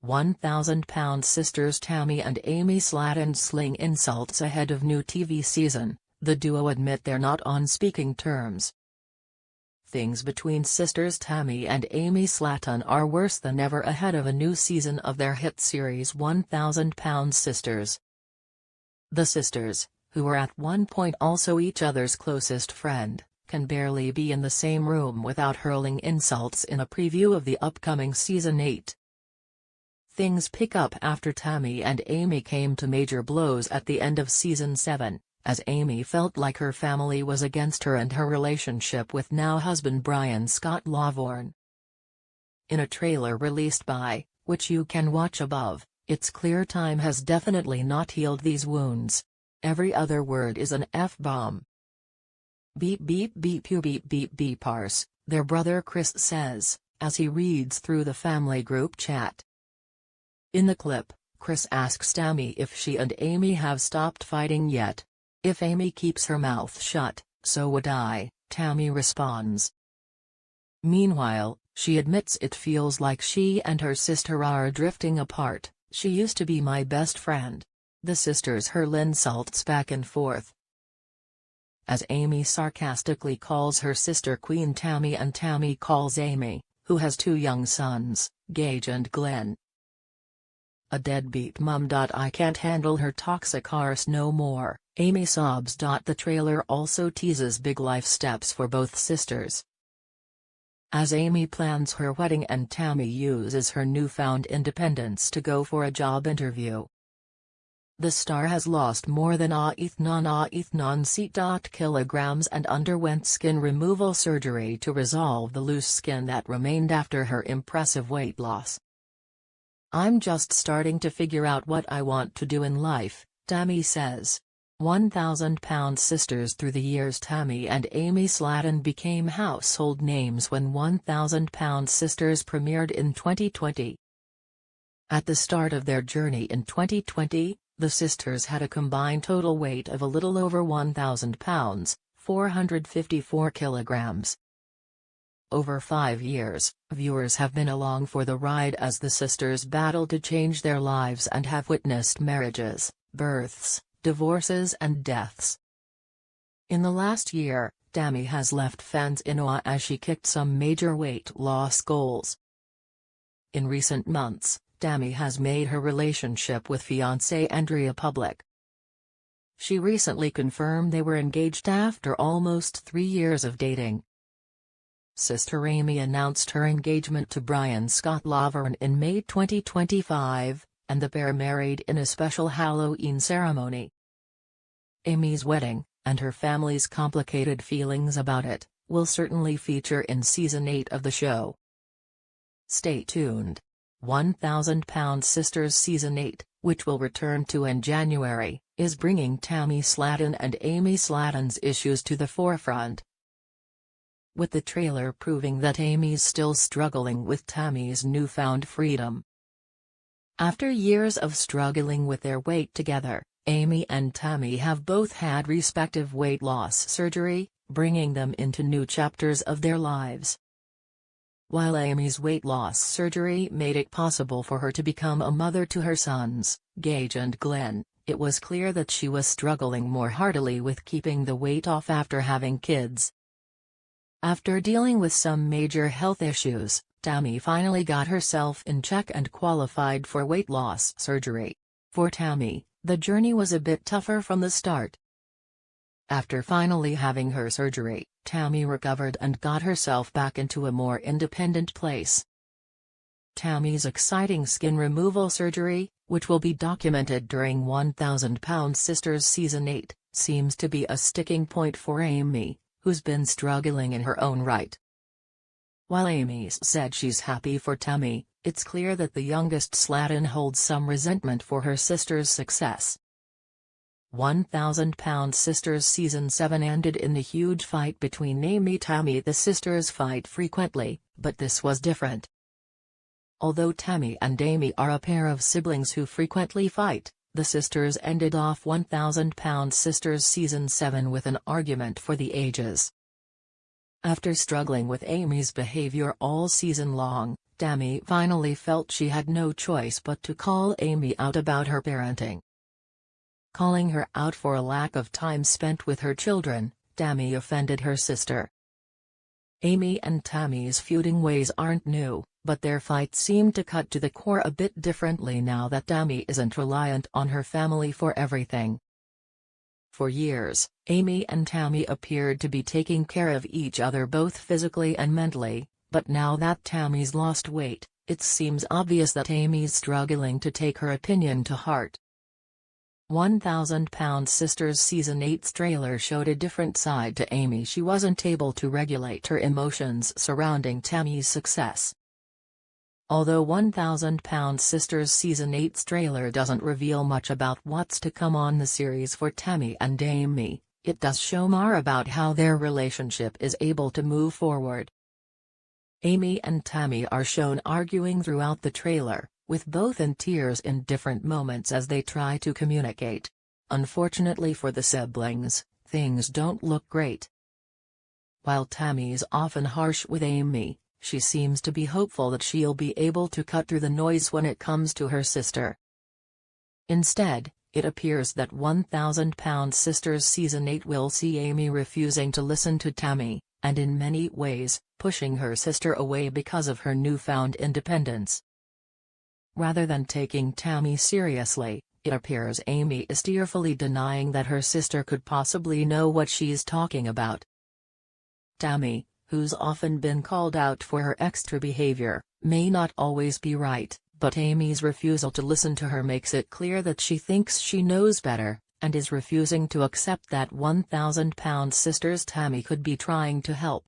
1,000-pound sisters Tammy and Amy Slaton sling insults ahead of new TV season. The duo admit they're not on speaking terms. Things between sisters Tammy and Amy Slaton are worse than ever ahead of a new season of their hit series 1,000-pound sisters. The sisters, who were at one point also each other's closest friend, can barely be in the same room without hurling insults in a preview of the upcoming Season 8. Things pick up after Tammy and Amy came to major blows at the end of Season 7, as Amy felt like her family was against her and her relationship with now-husband Brian Scott Lawvorn. In a trailer released by, which you can watch above, it's clear time has definitely not healed these wounds. Every other word is an F-bomb. Beep beep beep you beep beep beep parse, their brother Chris says, as he reads through the family group chat. In the clip, Chris asks Tammy if she and Amy have stopped fighting yet. If Amy keeps her mouth shut, so would I, Tammy responds. Meanwhile, she admits it feels like she and her sister are drifting apart. She used to be my best friend. The sisters hurl insults back and forth, as Amy sarcastically calls her sister Queen Tammy and Tammy calls Amy, who has two young sons, Gage and Glenn, a deadbeat mum. I can't handle her toxic arse no more, Amy sobs. The trailer also teases big life steps for both sisters, as Amy plans her wedding and Tammy uses her newfound independence to go for a job interview. The star has lost more than 8 kilograms and underwent skin removal surgery to resolve the loose skin that remained after her impressive weight loss. I'm just starting to figure out what I want to do in life, Tammy says. 1,000-pound sisters. Through the years, Tammy and Amy Slaton became household names when 1,000-pound sisters premiered in 2020. At the start of their journey in 2020, the sisters had a combined total weight of a little over 1,000 pounds, 454 kilograms. Over 5 years, viewers have been along for the ride as the sisters battle to change their lives and have witnessed marriages, births, divorces and deaths. In the last year, Tammy has left fans in awe as she kicked some major weight loss goals. In recent months, Tammy has made her relationship with fiancé Andrea public. She recently confirmed they were engaged after almost 3 years of dating. Sister Amy announced her engagement to Brian Scott Lawvorn in May 2025, and the pair married in a special Halloween ceremony. Amy's wedding, and her family's complicated feelings about it, will certainly feature in Season 8 of the show. Stay tuned. 1,000-pound sisters Season 8, which will return to in January, is bringing Tammy Slaton and Amy Slaton's issues to the forefront, with the trailer proving that Amy's still struggling with Tammy's newfound freedom. After years of struggling with their weight together, Amy and Tammy have both had respective weight loss surgery, bringing them into new chapters of their lives. While Amy's weight loss surgery made it possible for her to become a mother to her sons, Gage and Glenn, it was clear that she was struggling more heartily with keeping the weight off after having kids. After dealing with some major health issues, Tammy finally got herself in check and qualified for weight loss surgery. For Tammy, the journey was a bit tougher from the start. After finally having her surgery, Tammy recovered and got herself back into a more independent place. Tammy's exciting skin removal surgery, which will be documented during 1,000-pound sisters Season 8, seems to be a sticking point for Amy, who's been struggling in her own right. While Amy's said she's happy for Tammy, it's clear that the youngest Slaton holds some resentment for her sister's success. 1,000-pound sisters Season 7 ended in a huge fight between Amy and Tammy. The sisters fight frequently, but this was different. Although Tammy and Amy are a pair of siblings who frequently fight, the sisters ended off 1,000-pound sisters Season 7 with an argument for the ages. After struggling with Amy's behavior all season long, Tammy finally felt she had no choice but to call Amy out about her parenting. Calling her out for a lack of time spent with her children, Tammy offended her sister. Amy and Tammy's feuding ways aren't new, but their fight seemed to cut to the core a bit differently now that Tammy isn't reliant on her family for everything. For years, Amy and Tammy appeared to be taking care of each other both physically and mentally, but now that Tammy's lost weight, it seems obvious that Amy's struggling to take her opinion to heart. 1,000 Pound Sisters Season 8's trailer showed a different side to Amy. She wasn't able to regulate her emotions surrounding Tammy's success. Although 1,000 Pound Sisters Season 8's trailer doesn't reveal much about what's to come on the series for Tammy and Amy, it does show more about how their relationship is able to move forward. Amy and Tammy are shown arguing throughout the trailer, with both in tears in different moments as they try to communicate. Unfortunately for the siblings, things don't look great. While Tammy's often harsh with Amy, she seems to be hopeful that she'll be able to cut through the noise when it comes to her sister. Instead, it appears that 1,000 Pound Sisters Season 8 will see Amy refusing to listen to Tammy, and in many ways, pushing her sister away because of her newfound independence. Rather than taking Tammy seriously, it appears Amy is tearfully denying that her sister could possibly know what she's talking about. Tammy, who's often been called out for her extra behavior, may not always be right, but Amy's refusal to listen to her makes it clear that she thinks she knows better, and is refusing to accept that 1,000 Pound Sisters Tammy could be trying to help.